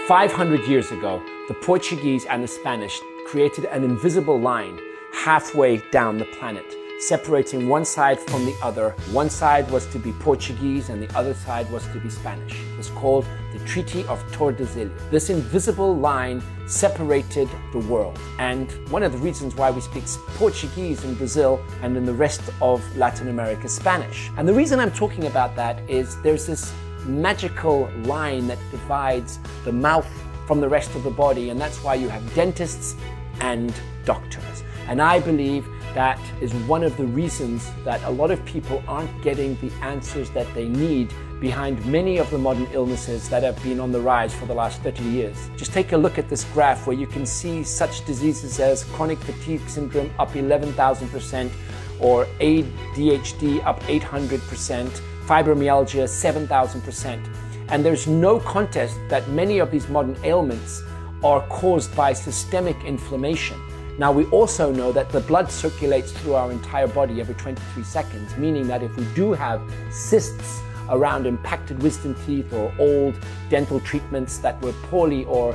500 years ago, the Portuguese and the Spanish created an invisible line halfway down the planet, separating one side from the other. One side was to be Portuguese and the other side was to be Spanish. It was called the Treaty of Tordesillas. This invisible line separated the world. And one of the reasons why we speak Portuguese in Brazil and in the rest of Latin America, Spanish. And the reason I'm talking about that is there's this magical line that divides the mouth from the rest of the body, and that's why you have dentists and doctors. And I believe that is one of the reasons that a lot of people aren't getting the answers that they need behind many of the modern illnesses that have been on the rise for the last 30 years. Just take a look at this graph where you can see such diseases as chronic fatigue syndrome up 11,000%, or ADHD up 800%, fibromyalgia 7,000%. And there's no contest that many of these modern ailments are caused by systemic inflammation. Now, we also know that the blood circulates through our entire body every 23 seconds, meaning that if we do have cysts around impacted wisdom teeth or old dental treatments that were poorly or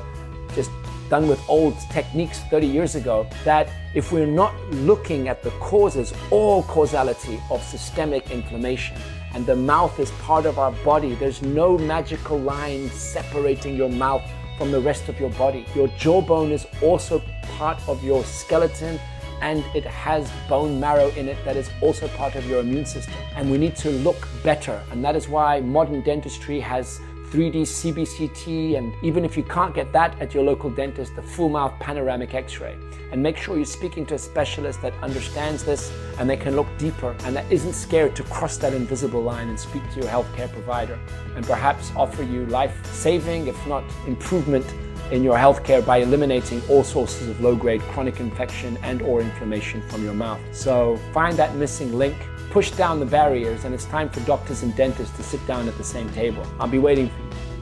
just done with old techniques 30 years ago, that if we're not looking at the causes or causality of systemic inflammation, and the mouth is part of our body, there's no magical line separating your mouth from the rest of your body. Your jawbone is also part of your skeleton, and it has bone marrow in it that is also part of your immune system. And we need to look better, and that is why modern dentistry has 3D CBCT, and even if you can't get that at your local dentist, the full mouth panoramic x-ray. And make sure you're speaking to a specialist that understands this and they can look deeper and that isn't scared to cross that invisible line and speak to your healthcare provider and perhaps offer you life-saving, if not improvement, in your healthcare by eliminating all sources of low-grade chronic infection and or inflammation from your mouth. So find that missing link, push down the barriers, and it's time for doctors and dentists to sit down at the same table. I'll be waiting for you.